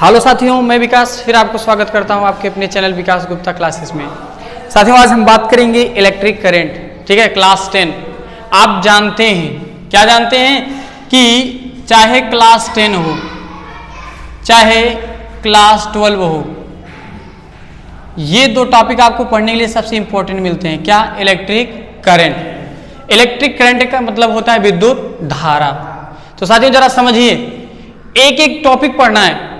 Hello साथियों, मैं विकास फिर आपको स्वागत करता हूं आपके अपने चैनल विकास गुप्ता क्लासेस में। साथियों, आज हम बात करेंगे इलेक्ट्रिक करंट। ठीक है, क्लास 10। आप जानते हैं, क्या जानते हैं कि चाहे क्लास 10 हो चाहे क्लास 12 हो, ये दो टॉपिक आपको पढ़ने के लिए सबसे इंपॉर्टेंट मिलते हैं। क्या? Electric current. इलेक्ट्रिक करंट का मतलब होता है विद्युत धारा। तो साथियों जरा समझिए, एक एक टॉपिक पढ़ना है।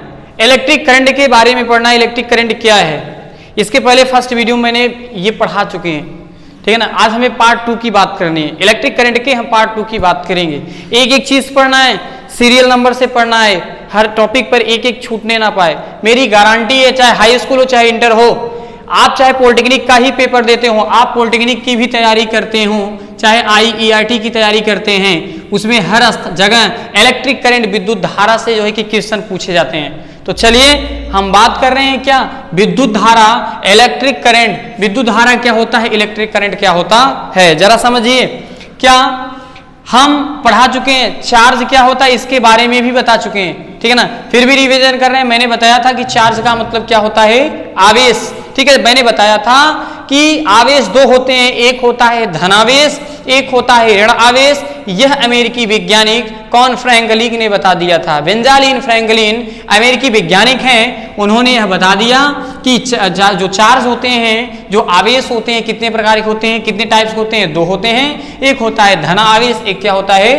इलेक्ट्रिक करंट के बारे में पढ़ना है, इलेक्ट्रिक करंट क्या है। इसके पहले फर्स्ट वीडियो मैंने ये पढ़ा चुके हैं, ठीक है ना। आज हमें पार्ट 2 की बात करनी है। इलेक्ट्रिक करंट के हम पार्ट 2 की बात करेंगे। एक एक चीज पढ़ना है, सीरियल नंबर से पढ़ना है, हर टॉपिक पर एक एक छूटने ना पाए। मेरी गारंटी है, चाहे हाई स्कूल हो चाहे इंटर हो, आप चाहे पॉलिटेक्निक का ही पेपर देते हो, आप पॉलिटेक्निक की भी तैयारी करते हो, चाहे IEIT की तैयारी करते हैं, उसमें हर जगह इलेक्ट्रिक करंट विद्युत धारा से जो है कि क्वेश्चन पूछे जाते हैं। तो चलिए हम बात कर रहे हैं क्या? विद्युत धारा, इलेक्ट्रिक करंट। विद्युत धारा क्या होता है, इलेक्ट्रिक करंट क्या होता है, जरा समझिए। क्या हम पढ़ा चुके हैं? चार्ज क्या होता है इसके बारे में भी बता चुके हैं, ठीक है ना। फिर भी रिवीजन कर रहे हैं। मैंने बताया था कि चार्ज का मतलब क्या होता है, आवेश। ठीक है, मैंने बताया था कि आवेश दो होते हैं, एक होता है धनावेश, एक होता है ऋण आवेश। यह अमेरिकी वैज्ञानिक कौन, फ्रैंकलिन ने बता दिया था। बेंजामिन फ्रैंकलिन अमेरिकी वैज्ञानिक हैं, उन्होंने यह बता दिया कि जो चार्ज होते हैं, जो आवेश होते हैं, कितने प्रकार के होते हैं, कितने टाइप्स होते हैं, दो होते हैं। एक होता है धन आवेश, एक क्या होता है,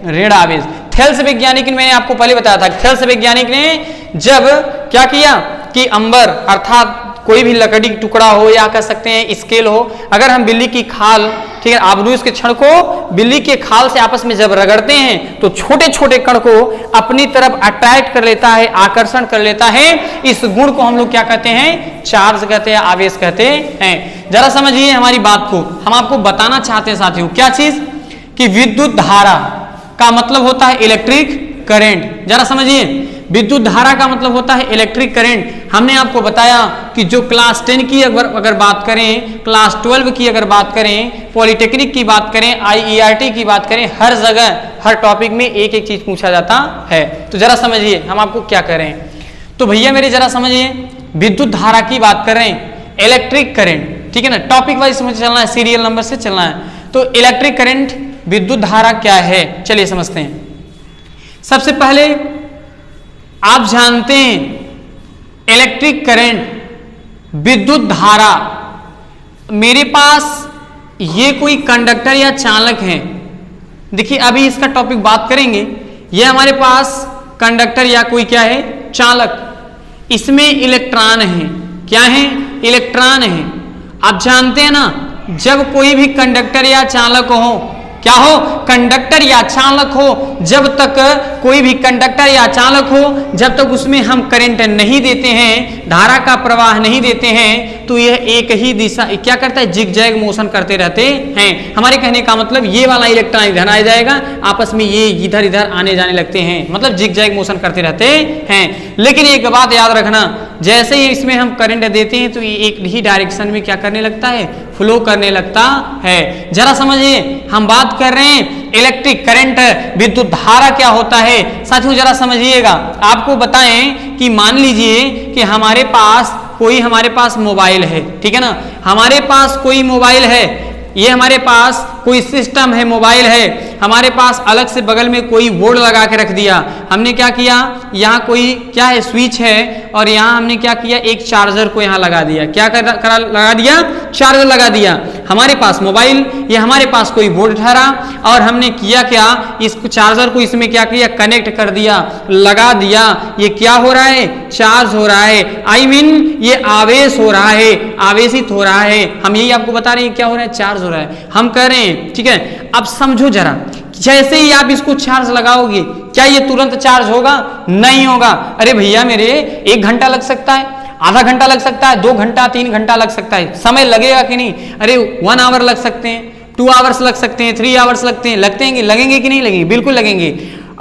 ऋण आवेश। थेल्स वैज्ञानिक ने, मैंने आपको पहले बताया था, थेल्स वैज्ञानिक ने जब क्या किया कि अंबर अर्थात कोई भी लकड़ी का टुकड़ा हो या कह सकते हैं स्केल हो, अगर हम बिल्ली की खाल, ठीक है, आबनूस के क्षण को बिल्ली के खाल से आपस में जब रगड़ते हैं तो छोटे छोटे कण को अपनी तरफ अट्रैक्ट कर लेता है, आकर्षण कर लेता है। इस गुण को हम लोग क्या कहते हैं, चार्ज कहते हैं, आवेश कहते हैं। जरा समझिए हमारी बात को, हम आपको बताना चाहते हैं साथियों क्या चीज, कि विद्युत धारा का मतलब होता है इलेक्ट्रिक करंट। जरा समझिए, विद्युत धारा का मतलब होता है इलेक्ट्रिक करंट। हमने आपको बताया कि जो क्लास 10 की अगर बात करें, क्लास 12 की अगर बात करें, पॉलिटेक्निक की बात करें, IEIT की बात करें, हर जगह हर टॉपिक में एक एक चीज पूछा जाता है। तो जरा समझिए हम आपको क्या करें। तो भैया मेरे जरा समझिए, विद्युत धारा की बात कर रहे हैं, इलेक्ट्रिक करंट, ठीक है ना। टॉपिक वाइज समझ चलना है, सीरियल नंबर से चलना है। तो इलेक्ट्रिक करंट, विद्युत धारा क्या है, चलिए समझते हैं। सबसे पहले आप जानते हैं इलेक्ट्रिक करंट, विद्युत धारा। मेरे पास ये कोई कंडक्टर या चालक है। देखिए अभी इसका टॉपिक बात करेंगे। ये हमारे पास कंडक्टर या कोई क्या है, चालक। इसमें इलेक्ट्रॉन है। क्या है, इलेक्ट्रॉन है। आप जानते हैं ना, जब कोई भी कंडक्टर या चालक हो, क्या हो, कंडक्टर या चालक हो, जब तक कोई भी कंडक्टर या चालक हो, जब तक उसमें हम करंट नहीं देते हैं, धारा का प्रवाह नहीं देते हैं, तो यह एक ही दिशा क्या करता है, जिगजैग मोशन करते रहते हैं। हमारे कहने का मतलब ये वाला इलेक्ट्रॉन इधर आ जाएगा, आपस में ये इधर इधर आने जाने लगते हैं, मतलब जिगजैग मोशन करते रहते हैं। लेकिन एक बात याद रखना, जैसे ही इसमें हम करंट देते हैं तो ये एक ही डायरेक्शन में क्या करने लगता है, फ्लो करने लगता है। जरा समझिए, हम बात कर रहे हैं इलेक्ट्रिक करंट, विद्युत धारा क्या होता है। साथियों जरा समझिएगा, आपको बताएं कि मान लीजिए कि हमारे पास मोबाइल है, ठीक है ना। हमारे पास कोई मोबाइल है, ये हमारे पास कोई सिस्टम है, मोबाइल है। हमारे पास अलग से बगल में कोई बोर्ड लगा के रख दिया। हमने क्या किया, यहाँ कोई क्या है, स्विच है, और यहाँ हमने क्या किया, एक चार्जर को यहाँ लगा दिया। क्या लगा दिया, चार्जर लगा दिया। हमारे पास मोबाइल, ये हमारे पास कोई बोर्ड ठहरा, और हमने किया क्या, इस चार्जर को इसमें क्या किया, कनेक्ट कर दिया, लगा दिया। ये क्या हो रहा है, चार्ज हो रहा है। I mean, ये आवेश हो रहा है, आवेशित हो रहा है। हम यही आपको बता रहे हैं क्या हो रहा है, चार्ज हो रहा है। हम कह रहे हैं, ठीक है। अब समझो जरा, जैसे ही आप इसको चार्ज लगाओगे, क्या ये तुरंत चार्ज होगा, नहीं होगा। अरे भैया मेरे 1 घंटा लग सकता है, आधा घंटा लग सकता है, 2 घंटा 3 घंटा लग सकता है, समय लगेगा कि नहीं। अरे 1 आवर लग सकते हैं, 2 आवर्स लग सकते हैं, 3 आवर्स लगते हैं, लगेंगे कि नहीं लगेंगे, बिल्कुल लगेंगे।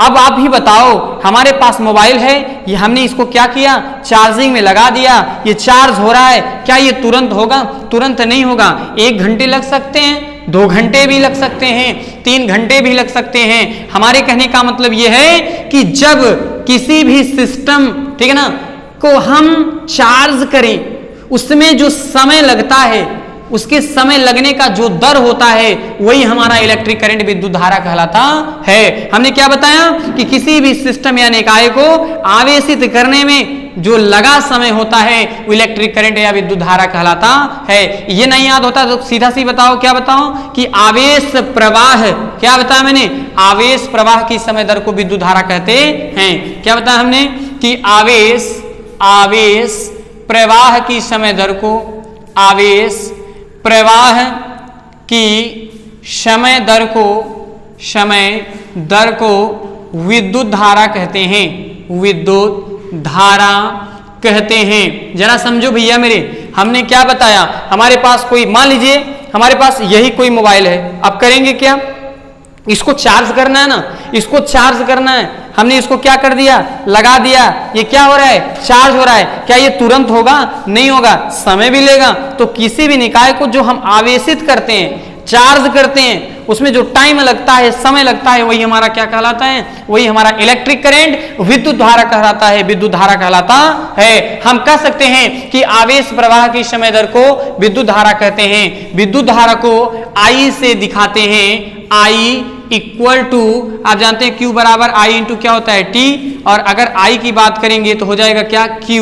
अब आप ही बताओ, हमारे पास मोबाइल है, ये हमने इसको क्या किया, चार्जिंग में लगा दिया, ये चार्ज हो रहा है, क्या ये तुरंत होगा, तुरंत नहीं होगा। 1 घंटे लग सकते हैं, 2 घंटे भी लग सकते हैं, 3 घंटे भी लग सकते हैं। हमारे कहने का मतलब यह है कि जब किसी भी सिस्टम, ठीक है ना, को हम चार्ज करें, उसमें जो समय लगता है, उसके समय लगने का जो दर होता है, वही हमारा इलेक्ट्रिक करंट विद्युत धारा कहलाता है। हमने क्या बताया कि किसी भी सिस्टम या निकाय को आवेशित करने में जो लगा समय होता है वो इलेक्ट्रिक करंट या विद्युत धारा कहलाता है। ये नहीं याद होता तो सीधा सी बताओ, क्या बताओ कि आवेश प्रवाह, क्या बताया मैंने, आवेश प्रवाह की समय दर को विद्युत धारा कहते हैं। क्या बताया हमने कि आवेश प्रवाह की समय दर को, आवेश प्रवाह की समय दर को विद्युत धारा कहते हैं, विद्युत धारा कहते हैं। जरा समझो भैया मेरे, हमने क्या बताया, हमारे पास कोई, मान लीजिए हमारे पास यही कोई मोबाइल है, अब करेंगे क्या, इसको चार्ज करना है ना, इसको चार्ज करना है, हमने इसको क्या कर दिया, लगा दिया, ये क्या हो रहा है, चार्ज हो रहा है। क्या ये तुरंत होगा, नहीं होगा, समय भी लेगा। तो किसी भी निकाय को जो हम आवेशित करते हैं, चार्ज करते हैं, उसमें जो टाइम लगता है, समय लगता है, वही हमारा क्या कहलाता है, वही हमारा इलेक्ट्रिक करंट विद्युत धारा कहलाता है, विद्युत धारा कहलाता है। हम कह सकते हैं कि आवेश प्रवाह की समय दर को विद्युत धारा कहते हैं। विद्युत धारा को I से दिखाते हैं, I इक्वल टू, आप जानते हैं Q बराबर I इंटू क्या होता है, T, और अगर I की बात करेंगे तो हो जाएगा क्या, Q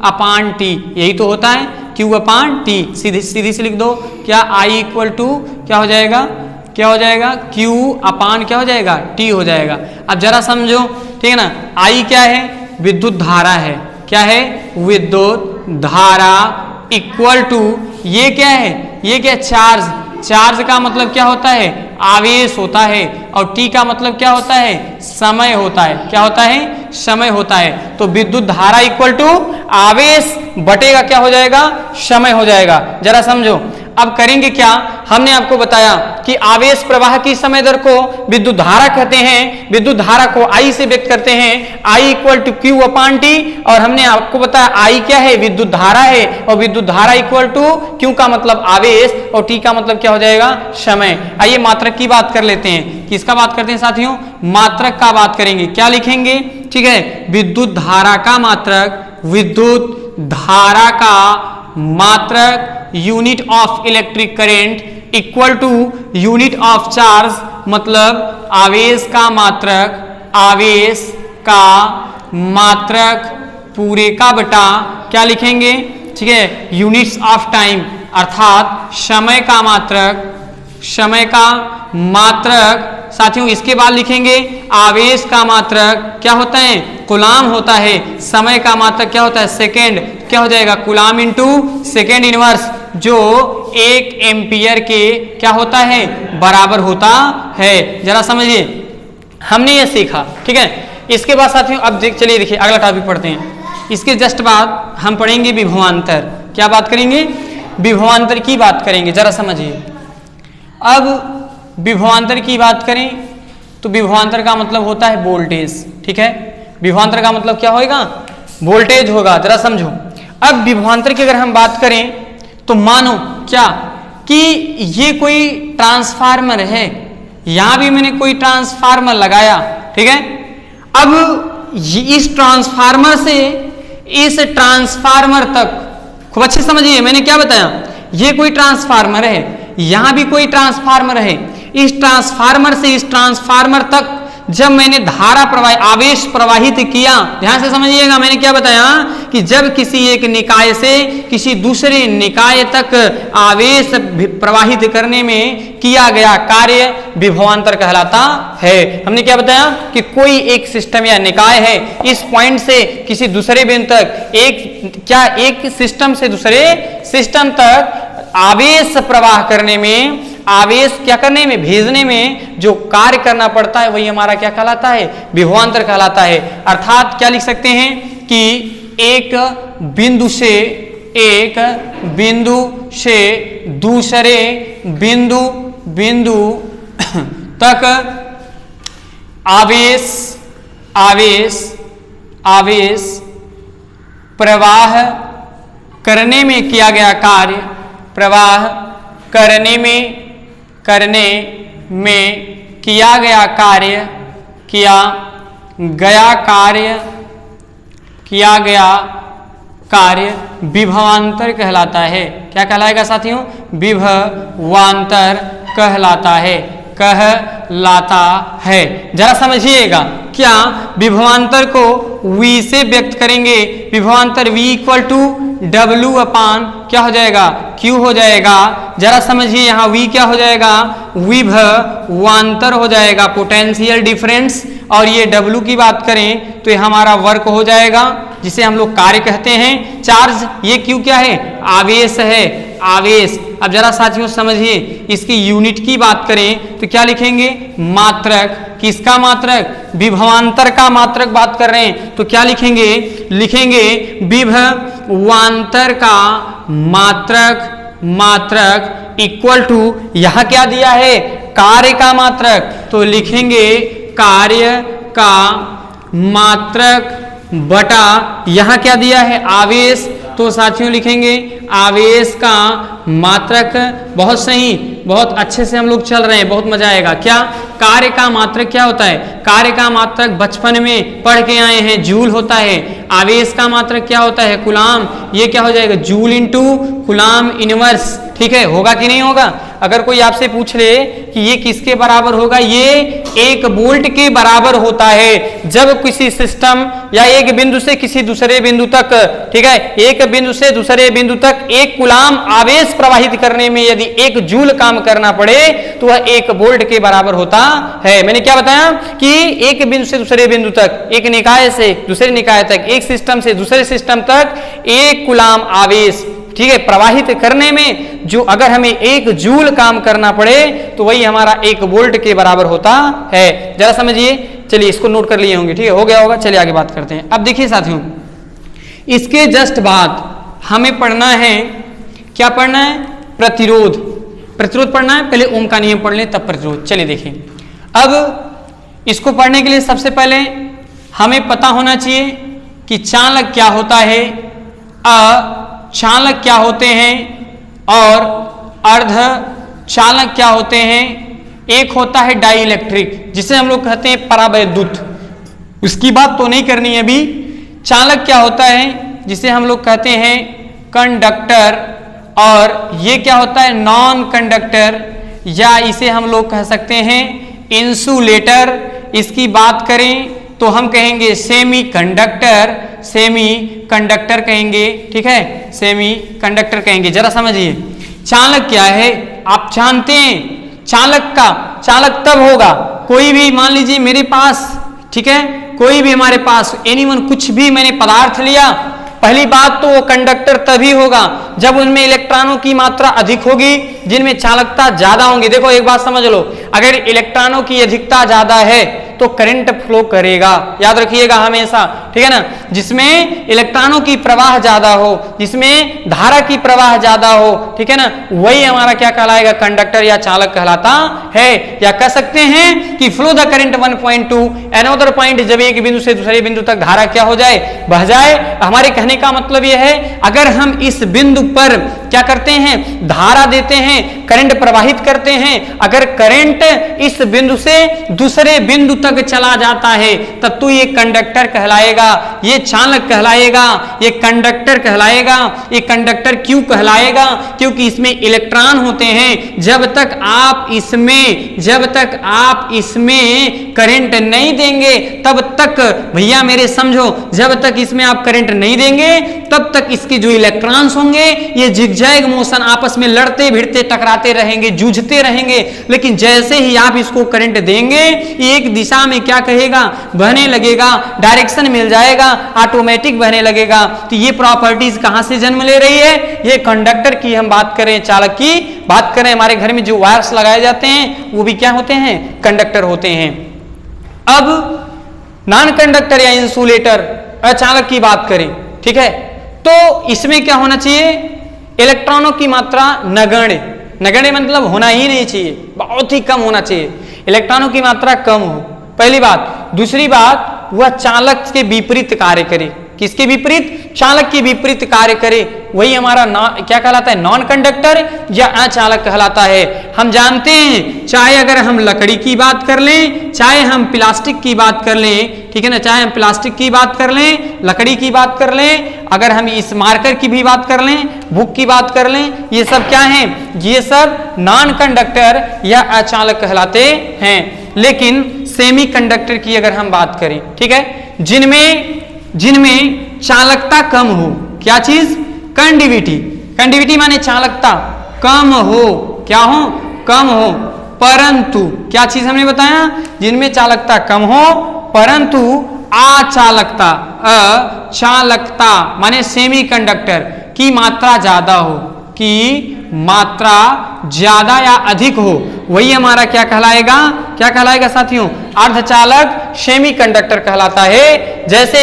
अपान T, यही तो होता है Q अपान T। सीधी से लिख दो, क्या I इक्वल टू क्या हो जाएगा, क्या हो जाएगा, Q अपान क्या हो जाएगा, T हो जाएगा। अब जरा समझो, ठीक है ना, I क्या है, विद्युत धारा है, क्या है, विद्युत धारा इक्वल टू, ये क्या है, ये क्या, चार्ज, चार्ज का मतलब क्या होता है, आवेश होता है, और T का मतलब क्या होता है, समय होता है, क्या होता है, समय होता है। तो विद्युत धारा इक्वल टू आवेश बटेगा क्या हो जाएगा, समय हो जाएगा। जरा समझो, अब करेंगे क्या, हमने आपको बताया कि आवेश प्रवाह की समय दर को विद्युत धारा कहते हैं, विद्युत धारा को I से व्यक्त करते हैं, I equal to Q upon T, और हमने आपको बताया I क्या है, विद्युत धारा है, और विद्युत धारा इक्वल टू Q का मतलब आवेश और T का मतलब क्या हो जाएगा, समय। आइए मात्रक की बात कर लेते हैं, किसका बात करते हैं साथियों, मात्रक का बात करेंगे। क्या लिखेंगे, ठीक है, विद्युत धारा का मात्रक, विद्युत धारा का मात्रक unit of electric current equal to unit of charge, मतलब आवेश का मात्रक, आवेश का मात्रक पूरे का बटा क्या लिखेंगे, ठीक है, यूनिट्स ऑफ टाइम, अर्थात समय का मात्रक, समय का मात्रक। साथियों इसके बाद लिखेंगे आवेश का मात्रक क्या होता है, कूलाम होता है, समय का मात्रक क्या होता है, सेकेंड, क्या हो जाएगा, कूलाम इंटू सेकेंड इनवर्स, जो 1 एम्पियर के क्या होता है, बराबर होता है। जरा समझिए, हमने ये सीखा, ठीक है। इसके बाद साथियों अब चलिए देखिए अगला टॉपिक पढ़ते हैं। इसके जस्ट बाद हम पढ़ेंगे विभवांतर। क्या बात करेंगे, विभवांतर की बात करेंगे। जरा समझिए, अब विभवांतर की बात करें तो विभवांतर का मतलब होता है वोल्टेज, ठीक है, विभवांतर का मतलब क्या होगा, वोल्टेज होगा। जरा समझो, अब विभवांतर की अगर हम बात करें तो मानो क्या कि ये कोई ट्रांसफार्मर है, यहां भी मैंने कोई ट्रांसफार्मर लगाया, ठीक है। अब इस ट्रांसफार्मर से इस ट्रांसफार्मर तक, खूब अच्छे समझिए मैंने क्या बताया, ये कोई ट्रांसफार्मर है, यहां भी कोई ट्रांसफार्मर है, इस ट्रांसफार्मर से इस ट्रांसफार्मर तक जब मैंने धारा प्रवाह, आवेश प्रवाहित किया, ध्यान से समझिएगा, मैंने क्या बताया कि जब किसी एक निकाय से किसी दूसरे निकाय तक आवेश प्रवाहित करने में किया गया कार्य विभवांतर कहलाता है। हमने क्या बताया कि कोई एक सिस्टम या निकाय है, इस पॉइंट से किसी दूसरे बिंदु तक एक सिस्टम से दूसरे सिस्टम तक आवेश प्रवाह करने में, आवेश क्या करने में, भेजने में जो कार्य करना पड़ता है वही हमारा क्या कहलाता है, विभवांतर कहलाता है। अर्थात क्या लिख सकते हैं कि एक बिंदु से दूसरे बिंदु तक आवेश प्रवाह करने में किया गया कार्य, प्रवाह करने में किया गया कार्य विभवांतर कहलाता है। क्या कहलाएगा साथियों? विभवांतर कहलाता है, कहलाता है। जरा समझिएगा, क्या विभवांतर को V से व्यक्त करेंगे? विभवांतर V इक्वल टू W अपान क्या हो जाएगा? Q हो जाएगा। जरा समझिए, यहाँ V क्या हो जाएगा? विभवांतर हो जाएगा, पोटेंशियल डिफरेंस। और ये W की बात करें तो ये हमारा वर्क हो जाएगा, जिसे हम लोग कार्य कहते हैं। चार्ज, ये Q क्या है? आवेश है, आवेश। अब जरा साथियों समझिए, इसकी यूनिट की बात करें तो क्या लिखेंगे? मात्रक। किसका मात्रक? विभवांतर का मात्रक बात कर रहे हैं तो क्या लिखेंगे? लिखेंगे विभवांतर का मात्रक, मात्रक इक्वल टू, यहां क्या दिया है? कार्य का मात्रक, तो लिखेंगे कार्य का मात्रक बटा, यहां क्या दिया है? आवेश, तो साथियों लिखेंगे आवेश का मात्रक। बहुत सही, बहुत अच्छे से हम लोग चल रहे हैं, बहुत मजा आएगा। क्या कार्य का मात्रक क्या होता है? कार्य का मात्रक बचपन में पढ़ के आए हैं, जूल होता है। आवेश का मात्रक क्या होता है? कूलाम। ये क्या हो जाएगा? Joule into coulomb inverse. ठीक है, होगा कि नहीं होगा? अगर कोई आपसे पूछ ले कि ये किसके बराबर होगा, ये 1 वोल्ट के बराबर होता है। जब किसी सिस्टम या एक बिंदु से किसी दूसरे बिंदु तक, ठीक है, एक बिंदु से दूसरे बिंदु तक 1 कूलाम आवेश प्रवाहित करने में यदि 1 जूल काम करना पड़े तो वह 1 वोल्ट के बराबर होता है। मैंने क्या बताया कि एक बिंदु से दूसरे बिंदु तक, एक निकाय से दूसरे निकाय तक, एक सिस्टम से दूसरे सिस्टम तक 1 कूलाम आवेश, ठीक है, प्रवाहित करने में जो अगर हमें 1 जूल काम करना पड़े तो वही हमारा 1 वोल्ट के बराबर होता है। जरा समझिए, चलिए इसको नोट कर लिए होंगे, ठीक है, हो गया होगा। चलिए आगे बात करते हैं। अब देखिए साथियों, इसके जस्ट बाद हमें पढ़ना है, क्या पढ़ना है? प्रतिरोध। प्रतिरोध पढ़ना है, पहले ओम का नियम पढ़ लें तब प्रतिरोध। चलिए देखिए, अब इसको पढ़ने के लिए सबसे पहले हमें पता होना चाहिए कि चालक क्या होता है, चालक क्या होते हैं और अर्ध चालक क्या होते हैं। एक होता है डाई इलेक्ट्रिक, जिसे हम लोग कहते हैं परावैद्युत, उसकी बात तो नहीं करनी है अभी। चालक क्या होता है, जिसे हम लोग कहते हैं कंडक्टर, और ये क्या होता है? नॉन कंडक्टर, या इसे हम लोग कह सकते हैं इंसुलेटर। इसकी बात करें तो हम कहेंगे सेमी कंडक्टर, सेमी कंडक्टर कहेंगे, ठीक है, सेमी कंडक्टर कहेंगे। जरा समझिए, चालक क्या है? आप जानते हैं चालक तब होगा, कोई भी मान लीजिए मेरे पास, ठीक है, कोई भी हमारे पास एनीवन कुछ भी मैंने पदार्थ लिया, पहली बात तो वो कंडक्टर तभी होगा जब उनमें इलेक्ट्रॉनों की मात्रा अधिक होगी, जिनमें चालकता ज्यादा होंगी। देखो एक बात समझ लो, अगर इलेक्ट्रॉनों की अधिकता ज्यादा है तो करंट फ्लो करेगा, याद रखिएगा हमेशा, ठीक है ना। जिसमें इलेक्ट्रॉनों की प्रवाह ज्यादा हो, जिसमें धारा की प्रवाह ज्यादा हो, ठीक है ना, वही हमारा क्या कहलाएगा? कंडक्टर या चालक कहलाता है। या कह सकते हैं कि flow the current 1.2 another point, जब एक बिंदु से दूसरे बिंदु तक धारा क्या हो जाए? बह जाए। हमारे कहने का मतलब यह है, अगर हम इस बिंदु पर क्या करते हैं? धारा देते हैं, करंट प्रवाहित करते हैं, अगर करंट इस बिंदु से दूसरे बिंदु तक चला जाता है तब तो ये कंडक्टर कहलाएगा, ये चालक कहलाएगा, ये कंडक्टर कहलाएगा। ये कंडक्टर क्यों कहलाएगा? क्योंकि इसमें इलेक्ट्रॉन होते हैं। जब तक आप इसमें करंट नहीं देंगे तब तक, भैया मेरे समझो, जब तक इसमें आप करंट नहीं देंगे तब तक इसके जो इलेक्ट्रॉन्स होंगे ये जिगजैग मोशन आपस में लड़ते भिड़ते टकराते रहेंगे, जूझते रहेंगे। लेकिन जैसे ही आप इसको करंट देंगे, एक दिशा में क्या कहेगा? बहने लगेगा, डायरेक्शन मिल जाएगा, ऑटोमेटिक बहने लगेगा। तो ये प्रॉपर्टीज कहां से जन्म ले रही है? ये कंडक्टर की हम बात करें, चालक की बात करें, हमारे घर में जो वायर्स लगाए जाते हैं वो भी क्या होते हैं? कंडक्टर होते हैं। अब नॉन कंडक्टर या इंसुलेटर अचालक की बात करें, ठीक है, तो इसमें क्या होना चाहिए? इलेक्ट्रॉनों की मात्रा नगण्य, नगण्य मतलब होना ही नहीं चाहिए, बहुत ही कम होना चाहिए, इलेक्ट्रॉनों की मात्रा कम हो, पहली बात। दूसरी बात, वह चालक के विपरीत कार्य करे। किसके विपरीत? चालक के विपरीत कार्य करे, वही हमारा क्या कहलाता है? नॉन कंडक्टर या अचालक कहलाता है। हम जानते हैं, चाहे अगर हम लकड़ी की बात कर लें, चाहे हम प्लास्टिक की बात कर लें, ठीक है ना, चाहे हम प्लास्टिक की बात कर लें, लकड़ी की बात कर लें, अगर हम इस मार्कर की भी बात कर लें, बुक की बात कर लें, ये सब क्या है, ये सब नॉन कंडक्टर या अचालक कहलाते हैं। लेकिन सेमी कंडक्टर की अगर हम बात करें, ठीक है, जिनमें चालकता कम हो, क्या चीज, कंडक्टिविटी, कंडक्टिविटी माने चालकता कम हो, क्या हो, कम हो, परंतु क्या चीज हमने बताया, जिनमें चालकता कम हो परंतु अचालकता, अचालकता माने सेमी कंडक्टर की मात्रा ज्यादा हो, की मात्रा ज्यादा या अधिक हो, वही हमारा क्या कहलाएगा, क्या कहलाएगा साथियों, अर्धचालक सेमी कंडक्टर कहलाता है। जैसे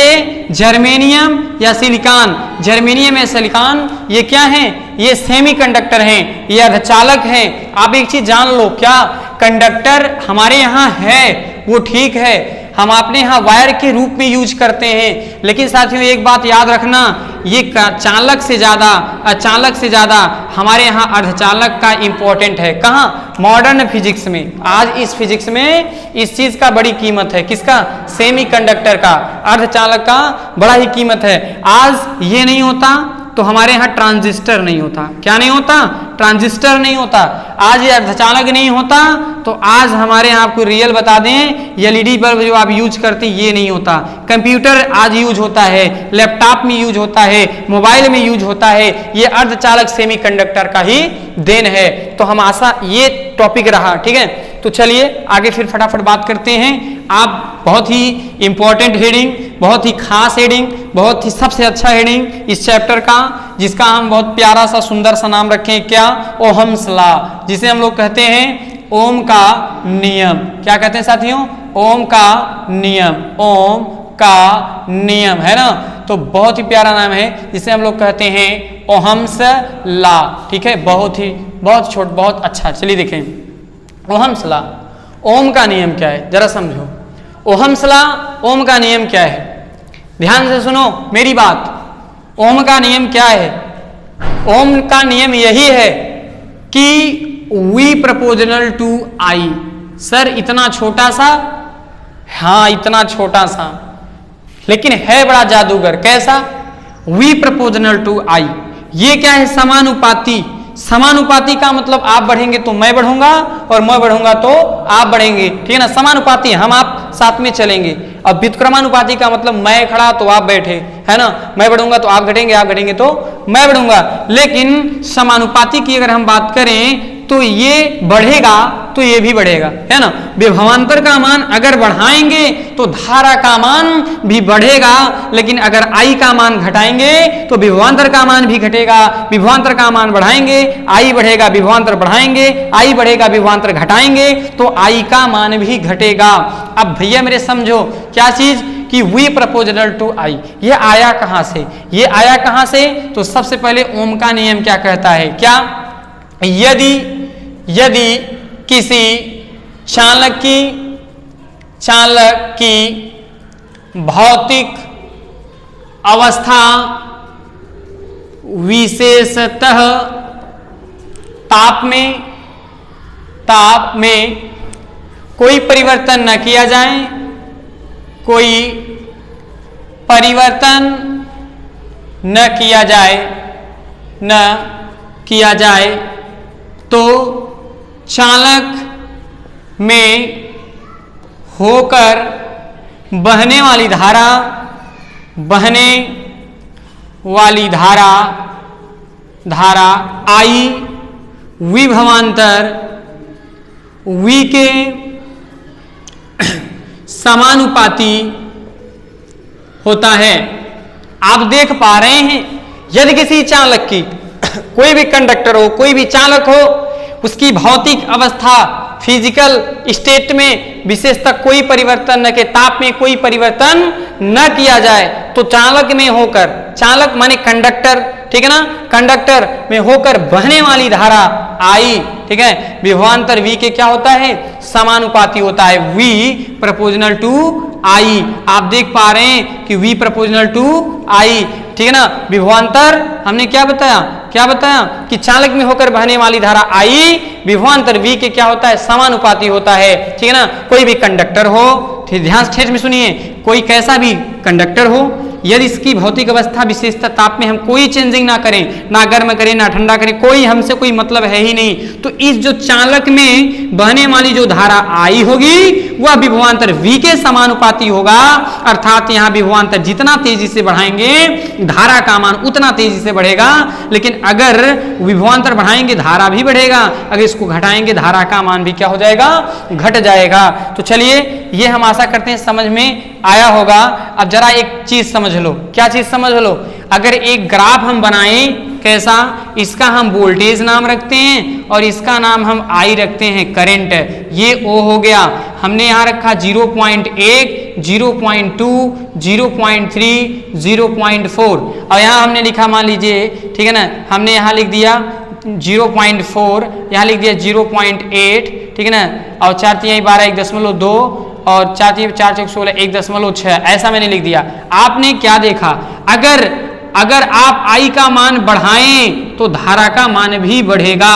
जर्मेनियम या सिलिकॉन, जर्मेनियम या सिलिकॉन ये क्या है, ये सेमी कंडक्टर हैं, ये अर्धचालक हैं। आप एक चीज जान लो, क्या कंडक्टर हमारे यहाँ है वो ठीक है, हम अपने यहाँ वायर के रूप में यूज करते हैं, लेकिन साथियों एक बात याद रखना, ये चालक से ज्यादा, अचालक से ज्यादा हमारे यहाँ अर्धचालक का इंपॉर्टेंट है। कहाँ, मॉडर्न फिजिक्स में, आज इस फिजिक्स में इस चीज का बड़ी कीमत है, किसका, सेमी कंडक्टर का, अर्धचालक का बड़ा ही कीमत है। आज ये नहीं होता तो हमारे यहाँ ट्रांजिस्टर नहीं होता, क्या नहीं होता, ट्रांजिस्टर नहीं होता। आज ये अर्धचालक नहीं होता तो आज हमारे यहाँ आपको रियल बता दें, एलईडी बल्ब जो आप यूज करते हैं ये नहीं होता। कंप्यूटर आज यूज होता है, लैपटॉप में यूज होता है, मोबाइल में यूज होता है, ये अर्धचालक सेमी कंडक्टर का ही देन है। तो हम आशा, ये टॉपिक रहा, ठीक है। तो चलिए आगे फिर फटाफट बात करते हैं। आप बहुत ही इंपॉर्टेंट हेडिंग, बहुत ही खास हेडिंग, बहुत ही सबसे अच्छा हेडिंग इस चैप्टर का, जिसका हम बहुत प्यारा सा सुंदर सा नाम रखें, क्या, ओहम्स लॉ, जिसे हम लोग कहते हैं ओम का नियम। क्या कहते हैं साथियों, ओम का नियम, ओम का नियम, है ना। तो बहुत ही प्यारा नाम है, जिसे हम लोग कहते हैं ओहम्स लॉ, ठीक है। बहुत अच्छा। चलिए देखें ओहम्स लॉ, ओम का नियम क्या है, जरा समझो। ओहम्स लॉ, ओम का नियम क्या है, ध्यान से सुनो मेरी बात। ओम का नियम क्या है, ओम का नियम यही है कि V proportional to I। Sir इतना छोटा सा, हाँ इतना छोटा सा, लेकिन है बड़ा जादूगर। कैसा, V प्रोपोर्शनल टू I, ये क्या है, समानुपाती। समानुपाती का मतलब आप बढ़ेंगे तो मैं बढ़ूंगा और मैं बढ़ूंगा तो आप बढ़ेंगे, ठीक है ना। समानुपाती, हम आप साथ में चलेंगे। अब व्युत्क्रमानुपाती का मतलब मैं खड़ा तो आप बैठे, है ना, मैं बढ़ूंगा तो आप घटेंगे, आप घटेंगे तो मैं बढ़ूंगा। लेकिन समानुपाती की अगर हम बात करें तो ये बढ़ेगा तो ये भी बढ़ेगा, है ना। विभवांतर का मान अगर बढ़ाएंगे तो धारा का मान भी बढ़ेगा, लेकिन अगर I का मान घटाएंगे तो विभवांतर का मान भी घटेगा। विभवांतर का मान बढ़ाएंगे I बढ़ेगा, विभवांतर बढ़ाएंगे I बढ़ेगा, विभवांतर घटाएंगे तो I का मान भी घटेगा। अब भैया मेरे समझो क्या चीज, कि V प्रोपोर्शनल टू I, ये आया कहां से, ये आया कहां से। तो सबसे पहले ओम का नियम क्या कहता है, क्या, यदि किसी चालक की भौतिक अवस्था विशेषतः ताप में कोई परिवर्तन न किया जाए, कोई परिवर्तन न किया जाए तो चालक में होकर बहने वाली धारा I विभवांतर V के समानुपाती होता है। आप देख पा रहे हैं, यदि किसी चालक की, कोई भी कंडक्टर हो, कोई भी चालक हो, उसकी भौतिक अवस्था फिजिकल स्टेट में विशेषतः कोई परिवर्तन न के, ताप में कोई परिवर्तन न किया जाए तो चालक में होकर, चालक माने कंडक्टर, ठीक है ना, कंडक्टर में होकर बहने वाली धारा I, ठीक है, विभवांतर V के क्या होता है, समानुपाती होता है, V प्रोपोर्शनल टू I। आप देख पा रहे हैं कि V प्रोपोर्शनल टू I, ठीक है ना। विभवांतर हमने क्या बताया कि चालक में होकर बहने वाली धारा I विभवांतर V के क्या होता है, समानुपाती होता है, ठीक है ना। कोई भी कंडक्टर हो, ध्यान ठेठ में सुनिए, कोई कैसा भी कंडक्टर हो, यदि इसकी भौतिक अवस्था विशेषता ताप में हम कोई चेंजिंग ना करें, ना गर्म करें ना ठंडा करें, कोई हमसे कोई मतलब है ही नहीं, तो इस जो चालक में बहने वाली जो धारा आई होगी वह विभवांतर V के समानुपाती होगा। अर्थात यहाँ विभवांतर जितना तेजी से बढ़ाएंगे धारा का मान उतना तेजी से बढ़ेगा, लेकिन अगर विभवांतर बढ़ाएंगे धारा भी बढ़ेगा, अगर इसको घटाएंगे धारा का मान भी क्या हो जाएगा, घट जाएगा। तो चलिए ये हम आशा करते हैं समझ में आया होगा। अब जरा एक चीज समझ लो, क्या चीज समझ लो, अगर एक ग्राफ हम बनाएं कैसा, इसका हम वोल्टेज नाम रखते हैं और इसका नाम हम I रखते हैं करंट, ये O हो गया, हमने यहाँ रखा 0.1, 0.2, 0.3, 0.4 और यहाँ हमने लिखा मान लीजिए, ठीक है ना, हमने यहाँ लिख दिया 0.4, यहाँ लिख दिया 0.8, ठीक है ना, और 4 3 12 1.2 और 4 3 4 4 16 1.6 ऐसा मैंने लिख दिया। आपने क्या देखा, अगर आप I का मान बढ़ाएं तो धारा का मान भी बढ़ेगा।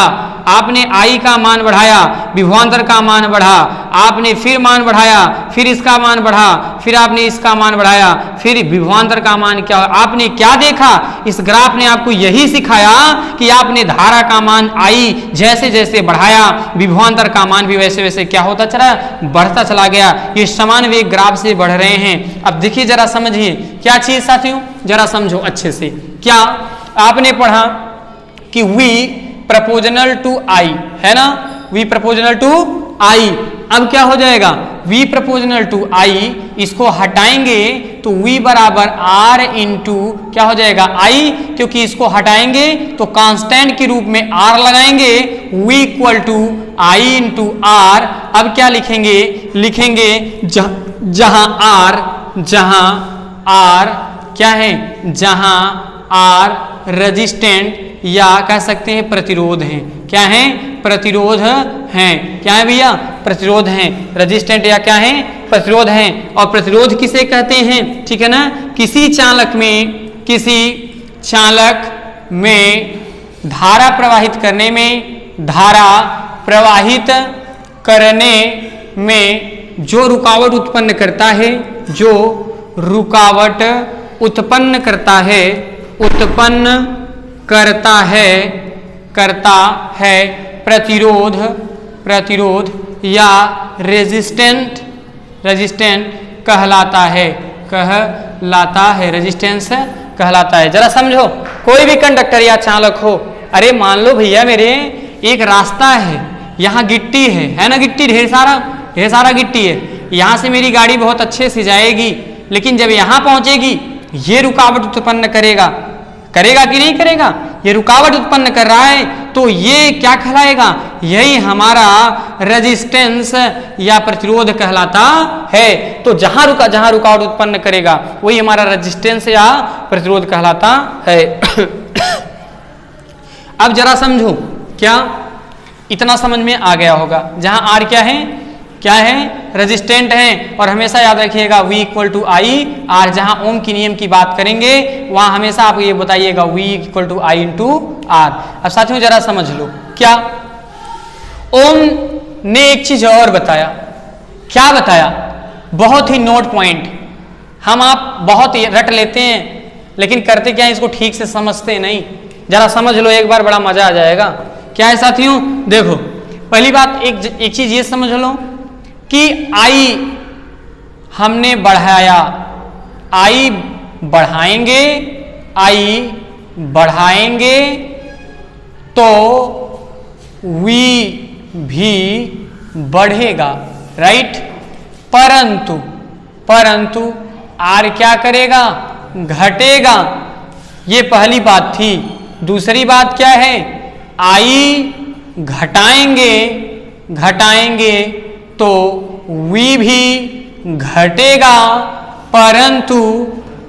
आपने I का मान बढ़ाया, विभवांतर का मान बढ़ा, आपने फिर मान बढ़ाया, फिर इसका मान बढ़ा, फिर आपने इसका मान बढ़ाया, फिर विभवांतर का मान क्या, आपने क्या देखा, इस ग्राफ ने आपको यही सिखाया कि आपने धारा का मान I जैसे जैसे बढ़ाया विभवांतर का मान भी वैसे वैसे क्या होता चला, बढ़ता चला गया। ये समान वेग ग्राफ से बढ़ रहे हैं। अब देखिए जरा समझिए क्या चीज साथियों, जरा समझो अच्छे से। क्या आपने पढ़ा कि V प्रपोजनल टू I है ना, V प्रपोजनल टू I। अब क्या हो जाएगा, V प्रपोजनल टू I, इसको हटाएंगे तो V बराबर R इंटू क्या हो जाएगा I, क्योंकि इसको हटाएंगे तो कांस्टेंट के रूप में R लगाएंगे, V equal to I into R। अब क्या लिखेंगे, लिखेंगे जहां R क्या है, जहां R रेजिस्टेंट या कह सकते हैं प्रतिरोध हैं, क्या है, प्रतिरोध हैं, क्या है भैया, प्रतिरोध हैं, रेजिस्टेंट या क्या है, प्रतिरोध हैं। और प्रतिरोध किसे कहते हैं, ठीक है ना, किसी चालक में धारा प्रवाहित करने में जो रुकावट उत्पन्न करता है, जो रुकावट उत्पन्न करता है प्रतिरोध या रेजिस्टेंस कहलाता है, रेजिस्टेंस कहलाता है। जरा समझो, कोई भी कंडक्टर या चालक हो, अरे मान लो भैया मेरे एक रास्ता है, यहाँ गिट्टी है ना, गिट्टी ढेर सारा गिट्टी है, यहाँ से मेरी गाड़ी बहुत अच्छे से जाएगी, लेकिन जब यहाँ पहुंचेगी ये रुकावट उत्पन्न करेगा कि नहीं करेगा, ये रुकावट उत्पन्न कर रहा है तो ये क्या कहलाएगा, यही हमारा रेजिस्टेंस या प्रतिरोध कहलाता है। तो जहां रुकावट उत्पन्न करेगा वही हमारा रेजिस्टेंस या प्रतिरोध कहलाता है। अब जरा समझो, क्या इतना समझ में आ गया होगा, जहां R क्या है, रेजिस्टेंट है, और हमेशा याद रखिएगा V equal to I R। जहां ओम की नियम की बात करेंगे वहां हमेशा आप ये बताइएगा V equal to I into R। अब साथियों जरा समझ लो, क्या ओम ने एक चीज और बताया, क्या बताया, बहुत ही नोट पॉइंट, हम आप बहुत रट लेते हैं लेकिन करते क्या है, इसको ठीक से समझते नहीं। जरा समझ लो एक बार, बड़ा मजा आ जाएगा। क्या है साथियों, देखो पहली बात एक चीज ये समझ लो कि I हमने बढ़ाया, I बढ़ाएंगे तो V भी बढ़ेगा, राइट। परंतु R क्या करेगा, घटेगा। ये पहली बात थी। दूसरी बात क्या है, I घटाएंगे तो V भी घटेगा, परंतु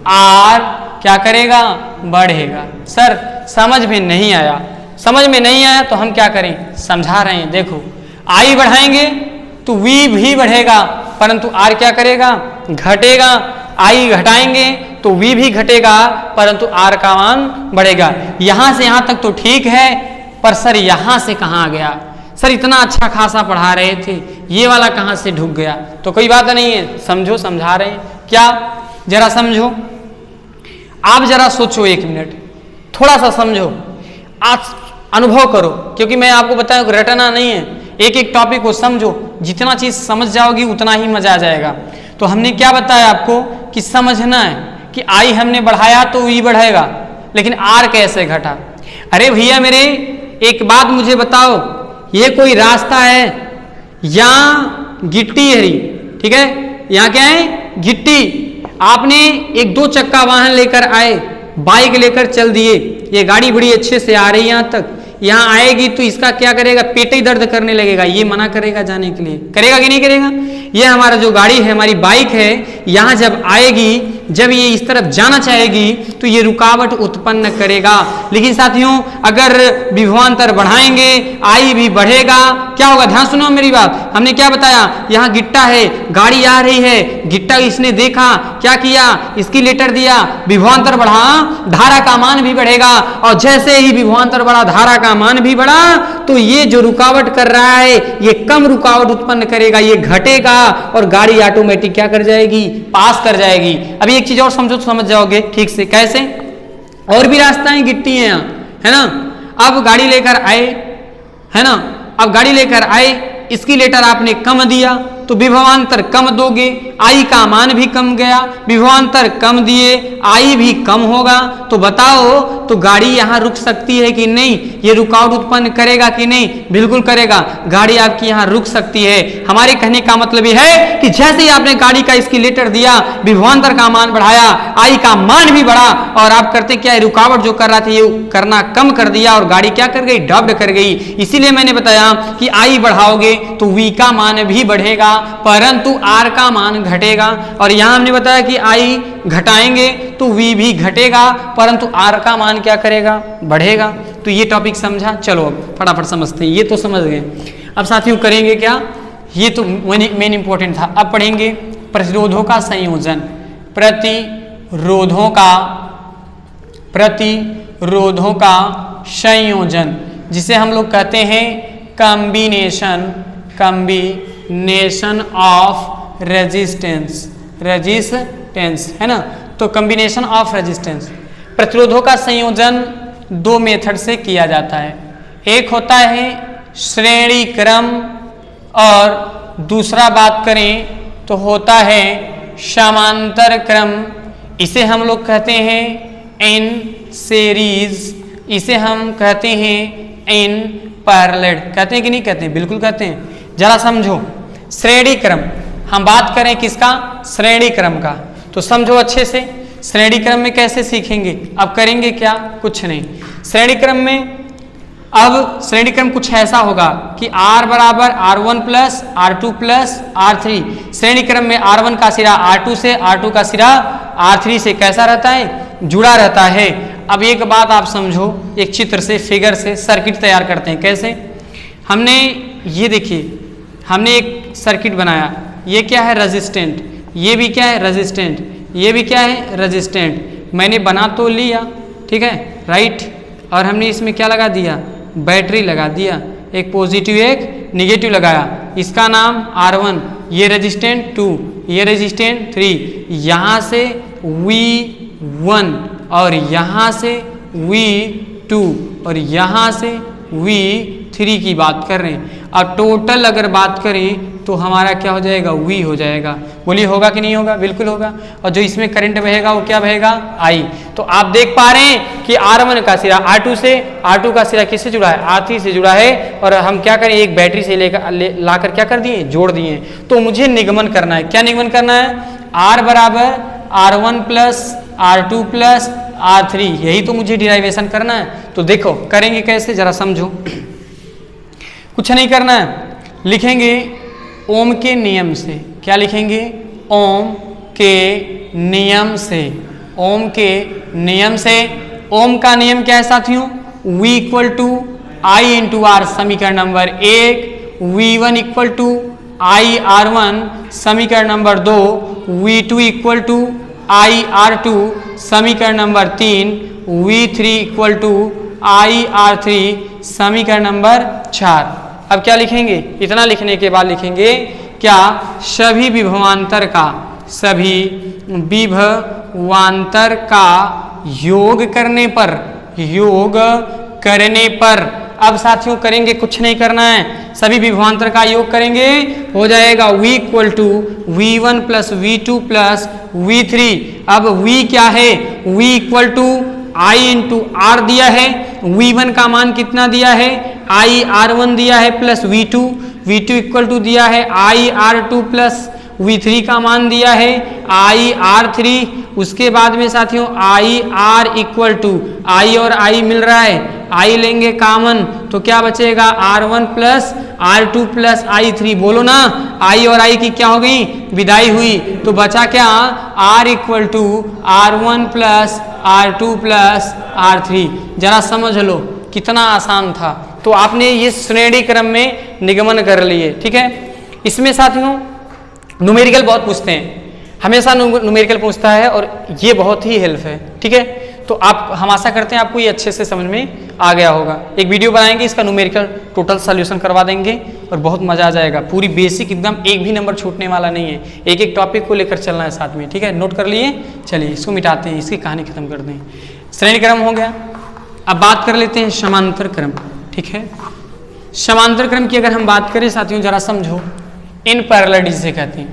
R क्या करेगा, बढ़ेगा। सर समझ में नहीं आया तो हम क्या करें, समझा रहे हैं। देखो I बढ़ाएंगे तो V भी बढ़ेगा, परंतु R क्या करेगा, घटेगा। I घटाएंगे तो V भी घटेगा, परंतु R का मान बढ़ेगा। यहां से यहां तक तो ठीक है, पर सर यहां से कहां आ गया, सर इतना अच्छा खासा पढ़ा रहे थे, ये वाला कहां से ढुक गया। तो कोई बात नहीं है, समझो, समझा रहे हैं। क्या, जरा समझो, आप जरा सोचो 1 मिनट, थोड़ा सा समझो, आज अनुभव करो, क्योंकि मैं आपको बताया रटना नहीं है, एक एक टॉपिक को समझो, जितना चीज समझ जाओगी उतना ही मजा आ जाएगा। तो हमने क्या बताया आपको कि समझना है कि आई हमने बढ़ाया तो वी बढ़ेगा, लेकिन आर कैसे घटा। अरे भैया मेरे एक बात मुझे बताओ, ये कोई रास्ता है, यहाँ गिट्टी है, ठीक है, यहाँ क्या है, गिट्टी, आपने एक 2 चक्का वाहन लेकर आए, बाइक लेकर चल दिए, ये गाड़ी बड़ी अच्छे से आ रही है यहाँ तक, यहाँ आएगी तो इसका क्या करेगा, पेट ही दर्द करने लगेगा, ये मना करेगा जाने के लिए, करेगा कि नहीं करेगा। ये हमारा जो गाड़ी है, हमारी बाइक है, यहाँ जब आएगी, जब ये इस तरफ जाना चाहेगी तो ये रुकावट उत्पन्न करेगा। लेकिन साथियों अगर विभवांतर बढ़ाएंगे, आई भी बढ़ेगा, क्या होगा, ध्यान सुनो मेरी बात, हमने क्या बताया, यहाँ गिट्टा है, गाड़ी आ रही है, गिट्टा इसने देखा, क्या किया, इसकी लेटर दिया, विभवांतर बढ़ा, धारा का मान भी बढ़ेगा, और जैसे ही विभवांतर बढ़ा, धारा का मान भी बढ़ा, तो ये जो रुकावट कर रहा है ये कम रुकावट उत्पन्न करेगा, ये घटेगा और गाड़ी ऑटोमेटिक क्या कर जाएगी, पास कर जाएगी। अभी एक चीज और समझो तो समझ जाओगे ठीक से, कैसे, और भी रास्ताएं गिट्टी है यहाँ, है ना। अब गाड़ी लेकर आए, है ना, अब गाड़ी लेकर आए, इसकी लेटर आपने कम दिया तो विभवांतर कम दोगे, आई का मान भी कम गया, विभवांतर कम दिए, आई भी कम होगा, तो बताओ तो गाड़ी यहाँ रुक सकती है कि नहीं, ये रुकावट उत्पन्न करेगा कि नहीं, बिल्कुल करेगा, गाड़ी आपकी यहाँ रुक सकती है। हमारे कहने का मतलब ये है कि जैसे ही आपने गाड़ी का इसकी लेटर दिया, विभवांतर का मान बढ़ाया, आई का मान भी बढ़ा, और आप करते क्या, रुकावट जो कर रहा था ये करना कम कर दिया, और गाड़ी क्या कर गई, डब्ड कर गई। इसीलिए मैंने बताया कि आई बढ़ाओगे तो वी का मान भी बढ़ेगा, परंतु आर का मान घटेगा, और यहां हमने बताया कि आई घटाएंगे तो वी भी घटेगा, परंतु आर का मान क्या करेगा, बढ़ेगा। तो ये टॉपिक समझा, चलो अब फटाफट समझते हैं, ये तो समझ गए। अब साथियों करेंगे क्या, ये तो मेन इंपॉर्टेंट था। अब पढ़ेंगे प्रतिरोधों का संयोजन, प्रतिरोधों का संयोजन, जिसे हम लोग कहते हैं कॉम्बिनेशन ऑफ रेजिस्टेंस, है ना। तो कॉम्बिनेशन ऑफ रेजिस्टेंस, प्रतिरोधों का संयोजन 2 मेथड से किया जाता है, एक होता है श्रेणी क्रम, और दूसरा बात करें तो होता है समांतर क्रम। इसे हम लोग कहते हैं इन सीरीज, इसे हम कहते हैं इन पैरेलल, कहते हैं कि नहीं कहते हैं, बिल्कुल कहते हैं। जरा समझो, श्रेणी क्रम, हम बात करें किसका, श्रेणी क्रम का, तो समझो अच्छे से। श्रेणी क्रम में कैसे सीखेंगे, अब करेंगे क्या, कुछ नहीं। श्रेणी क्रम में, अब श्रेणी क्रम कुछ ऐसा होगा कि R बराबर R1 plus R2 plus R3, श्रेणी क्रम में R1 का सिरा R2 से, R2 का सिरा R3 से कैसा रहता है, जुड़ा रहता है। अब एक बात आप समझो, एक चित्र से, फिगर से सर्किट तैयार करते हैं। कैसे, हमने ये देखिए, हमने एक सर्किट बनाया, ये क्या है, रेजिस्टेंट, ये भी क्या है, रेजिस्टेंट, ये भी क्या है, रेजिस्टेंट। मैंने बना तो लिया, ठीक है, राइट, और हमने इसमें क्या लगा दिया, बैटरी लगा दिया, एक पॉजिटिव एक निगेटिव लगाया, इसका नाम R1, ये रेजिस्टेंट 2, ये रेजिस्टेंट 3, यहाँ से V1 और यहाँ से V2 और यहाँ से V3 की बात कर रहे हैं। अब टोटल अगर बात करें तो हमारा क्या हो जाएगा, V हो जाएगा। बोलिए होगा कि नहीं होगा, बिल्कुल होगा। और जो इसमें करंट बहेगा वो क्या बहेगा, I। तो आप देख पा रहे हैं कि R1 का सिरा R2 से, R2 का सिरा किससे जुड़ा है, R3 से जुड़ा है, और हम क्या करें, एक बैटरी से लाकर क्या कर दिए, जोड़ दिए। तो मुझे निगमन करना है, क्या निगमन करना है, R बराबर R1 plus R2 plus R3, यही तो मुझे डिराइवेशन करना है। तो देखो करेंगे कैसे, जरा समझो। कुछ नहीं करना है, लिखेंगे ओम के नियम से। क्या लिखेंगे, ओम के नियम से, ओम के नियम से। ओम का नियम क्या है साथियों, V equal to I into R, समीकरण number 1, V1 equal to I R1, समीकरण number 2, V2 equal to I R2, समीकरण number 3, V3 equal to I R3, समीकरण नंबर 4। अब क्या लिखेंगे, इतना लिखने के बाद लिखेंगे क्या, सभी विभवांतर का, सभी विभवांतर का योग करने पर अब साथियों करेंगे, कुछ नहीं करना है, सभी विभवांतर का योग करेंगे, हो जाएगा v equal to v1 plus v2 plus v3। अब v क्या है, v equal to i into R दिया है, v1 का मान कितना दिया है, i r1 दिया है प्लस v2 इक्वल टू दिया है i r2 प्लस v3 का मान दिया है i r3। उसके बाद में साथियों i r equal to i और i मिल रहा है, i लेंगे कामन तो क्या बचेगा r1 plus r2 plus i3। बोलो ना, i और i की क्या हो गई, विदाई हुई, तो बचा क्या r equal to r1 plus r2 plus r3। जरा समझ लो कितना आसान था। तो आपने ये श्रेणी क्रम में निगमन कर लिए, ठीक है। इसमें साथियों न्यूमेरिकल बहुत पूछते हैं, हमेशा न्यूमेरिकल पूछता है और ये बहुत ही हेल्प है, ठीक है। तो आप हम आशा करते हैं आपको ये अच्छे से समझ में आ गया होगा। एक वीडियो बनाएंगे इसका न्यूमेरिकल टोटल सॉल्यूशन करवा देंगे और बहुत मजा आ जाएगा। पूरी बेसिक एकदम एक भी नंबर छूटने वाला नहीं है, एक एक टॉपिक को लेकर चलना है साथ में, ठीक है। नोट कर लिए, चलिए इसको मिटाते हैं, इसकी कहानी खत्म कर दें। श्रेणी क्रम हो गया, अब बात कर लेते हैं समांतर क्रम, ठीक है। समांतर क्रम की अगर हम बात करें साथियों जरा समझो, इन पैरेलल जिसे कहते हैं,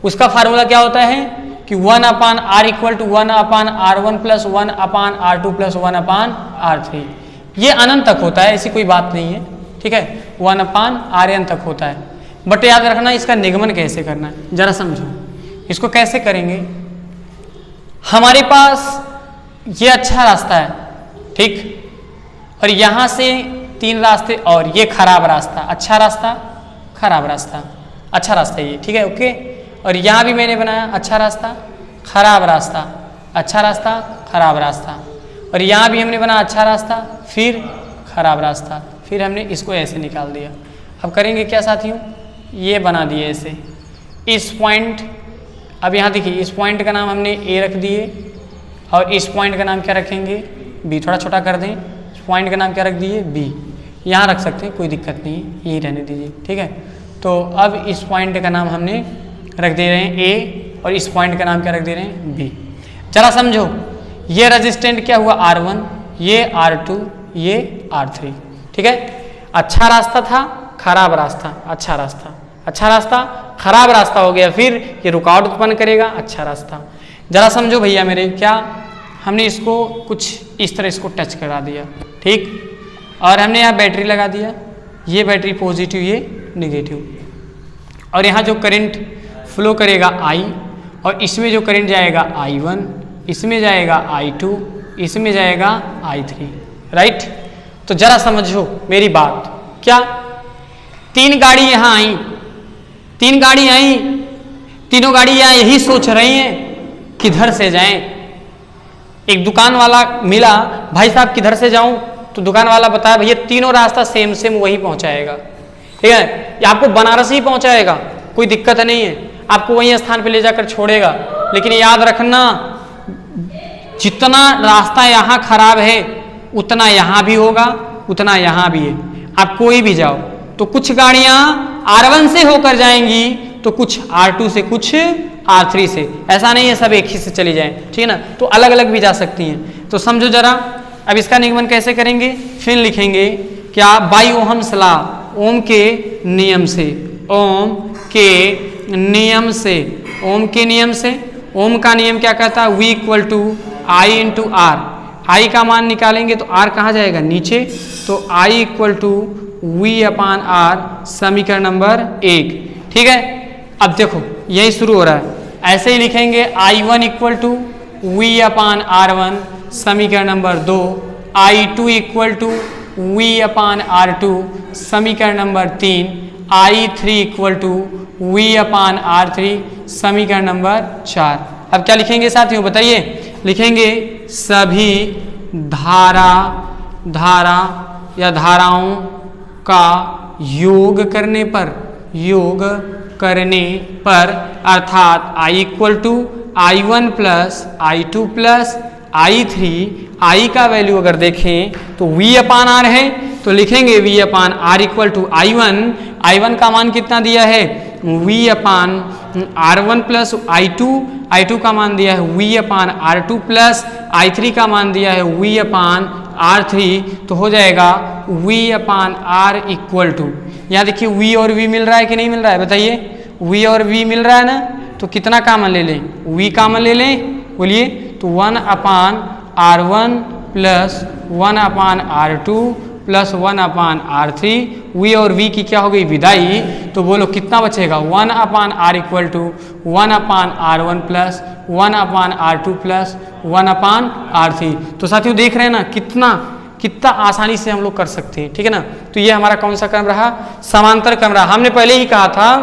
उसका फार्मूला क्या होता है कि 1/r equal to 1/r1 plus 1/r2 plus 1/r3। ये अनंत तक होता है, ऐसी कोई बात नहीं है, ठीक है। 1/rn तक होता है, बट याद रखना इसका निगमन कैसे करना है, जरा समझो। इसको कैसे करेंगे, हमारे पास ये अच्छा रास्ता है, ठीक, और यहां से 3 रास्ते और ये खराब रास्ता, अच्छा रास्ता खराब रास्ता, अच्छा रास्ता ये, ठीक है, ओके। और यहाँ भी मैंने बनाया अच्छा रास्ता खराब रास्ता, अच्छा रास्ता खराब रास्ता, और यहाँ भी हमने बनाया अच्छा रास्ता फिर खराब रास्ता, फिर हमने इसको ऐसे निकाल दिया। अब करेंगे क्या साथियों, ये बना दिए ऐसे, इस पॉइंट, अब यहाँ देखिए इस पॉइंट का नाम हमने ए रख दिए और इस पॉइंट का नाम क्या रखेंगे, बी। थोड़ा छोटा कर दें, इस पॉइंट का नाम क्या रख दिए, बी। यहाँ रख सकते हैं, कोई दिक्कत नहीं है, यही रहने दीजिए, ठीक है। तो अब इस पॉइंट का नाम हमने रख दे रहे हैं ए और इस पॉइंट का नाम क्या रख दे रहे हैं, बी। जरा समझो, ये रेजिस्टेंट क्या हुआ R1, ये R2, ये R3, ठीक है। अच्छा रास्ता था खराब रास्ता, अच्छा रास्ता, अच्छा रास्ता खराब रास्ता हो गया, फिर ये रुकावट उत्पन्न करेगा अच्छा रास्ता। जरा समझो भैया मेरे, क्या हमने इसको कुछ इस तरह इसको टच करा दिया, ठीक, और हमने यहाँ बैटरी लगा दिया, ये बैटरी पॉजिटिव ये निगेटिव, और यहाँ जो करंट फ्लो करेगा I और इसमें जो करंट जाएगा I1, इसमें जाएगा I2, इसमें जाएगा I3, राइट। तो जरा समझो मेरी बात, क्या 3 गाड़ी यहाँ आई, 3 गाड़ी आई, तीनों गाड़ी यहाँ यही सोच रही हैं किधर से जाएं। एक दुकान वाला मिला, भाई साहब किधर से जाऊं, तो दुकान वाला बताया भैया तीनों रास्ता सेम वही पहुंचाएगा, ठीक है, ये आपको बनारस ही पहुंचाएगा, कोई दिक्कत नहीं है, आपको वही स्थान पे ले जाकर छोड़ेगा। लेकिन याद रखना, जितना रास्ता यहाँ खराब है उतना यहाँ भी होगा, उतना यहाँ भी है। आप कोई भी जाओ तो कुछ गाड़ियाँ R1 से होकर जाएंगी तो कुछ R2 से, कुछ R3 से, ऐसा नहीं है सब एक ही से चली जाएं, ठीक है ना। तो अलग अलग भी जा सकती हैं। तो समझो जरा, अब इसका निगमन कैसे करेंगे, फिर लिखेंगे क्या, बाई ओहम्स लॉ, ओम के नियम से, ओम के नियम से, ओम के नियम से, ओम का नियम क्या कहता है, V equal to I into R, I का मान निकालेंगे तो आर कहाँ जाएगा, नीचे, तो I इक्वल टू V/R, समीकरण नंबर 1, ठीक है। अब देखो यही शुरू हो रहा है, ऐसे ही लिखेंगे I1 इक्वल टू V/R1, समीकरण number 2, I2 equal to V/R2, समीकरण number 3, I3 equal to V/R3, समीकरण नंबर 4। अब क्या लिखेंगे साथियों बताइए, लिखेंगे सभी धारा या धाराओं का योग करने पर, अर्थात I equal to I1 plus I2 plus I3, I का वैल्यू अगर देखें तो V/R है, तो लिखेंगे V/R इक्वल टू I1 का मान कितना दिया है, V/R R1 प्लस I2 का मान दिया है V अपान R2 प्लस I3 का मान दिया है V अपान R3, तो हो जाएगा V upon R equal to, यहाँ देखिए V और V मिल रहा है कि नहीं मिल रहा है, बताइए V और V मिल रहा है ना, तो कितना कॉमन ले लें, V कॉमन ले लें, बोलिए, तो 1 upon R1 plus 1 upon R2 plus 1 upon R3, V और V की क्या हो गई विदाई, तो बोलो कितना बचेगा 1 upon R equal to 1 upon R1 plus 1 upon R2 plus 1 upon R3। तो साथियों देख रहे हैं ना कितना आसानी से हम लोग कर सकते हैं, ठीक है ना। तो ये हमारा कौन सा क्रम रहा, समांतर क्रम रहा। हमने पहले ही कहा था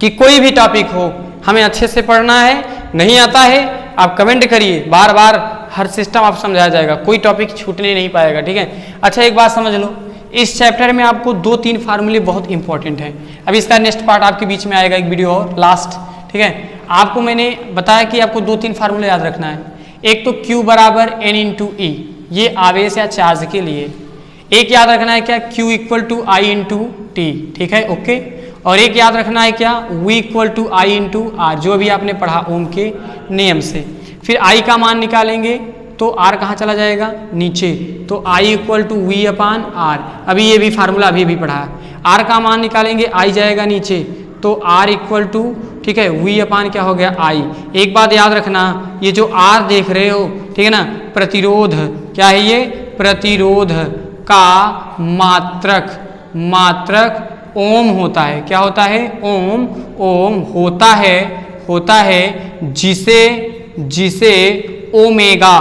कि कोई भी टॉपिक हो हमें अच्छे से पढ़ना है, नहीं आता है आप कमेंट करिए, बार बार हर सिस्टम आप समझाया जाएगा, कोई टॉपिक छूटने नहीं पाएगा, ठीक है। अच्छा एक बात समझ लो, इस चैप्टर में आपको 2-3 फार्मूले बहुत इंपॉर्टेंट हैं। अभी इसका नेक्स्ट पार्ट आपके बीच में आएगा, एक वीडियो और लास्ट, ठीक है। आपको मैंने बताया कि आपको 2-3 फार्मूले याद रखना है। एक तो Q बराबर N इंटू E, ये आवेश या चार्ज के लिए। एक याद रखना है क्या, Q equal to I into T, ठीक है, ओके। और एक याद रखना है क्या, V equal to I into R, जो भी आपने पढ़ा ओम के नियम से। फिर I का मान निकालेंगे तो R कहाँ चला जाएगा, नीचे, तो I equal to V upon R। अभी ये भी फार्मूला अभी भी पढ़ा है। R का मान निकालेंगे, I जाएगा नीचे, तो R इक्वल टू, ठीक है, V अपान क्या हो गया I। एक बात याद रखना, ये जो R देख रहे हो, ठीक है ना, प्रतिरोध, क्या है ये, प्रतिरोध का मात्रक ओम होता है। क्या होता है, ओम होता है जिसे ओमेगा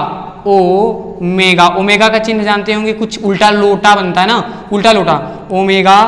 का चिन्ह जानते होंगे, कुछ उल्टा लोटा बनता है ना, उल्टा लोटा, ओमेगा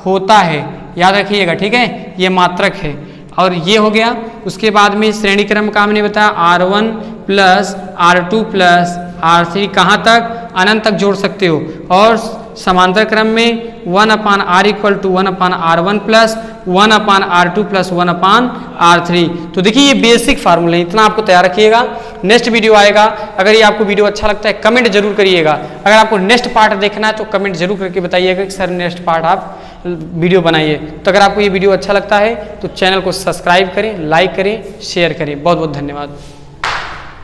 होता है, याद रखिएगा, ठीक है, ये मात्रक है। और ये हो गया। उसके बाद में श्रेणी क्रम का हमने बताया R1 plus R2 plus R3, कहाँ तक, अनंत तक जोड़ सकते हो। और समांतर क्रम में 1 upon R equal to 1 upon R1 plus 1 upon R2 plus 1 upon R3। तो देखिए ये बेसिक फार्मूले, इतना आपको तैयार रखिएगा। नेक्स्ट वीडियो आएगा, अगर ये आपको वीडियो अच्छा लगता है कमेंट जरूर करिएगा। अगर आपको नेक्स्ट पार्ट देखना है तो कमेंट जरूर करके बताइएगा कि सर नेक्स्ट पार्ट आप वीडियो बनाइए। तो अगर आपको ये वीडियो अच्छा लगता है तो चैनल को सब्सक्राइब करें, लाइक करें, शेयर करें। बहुत बहुत धन्यवाद।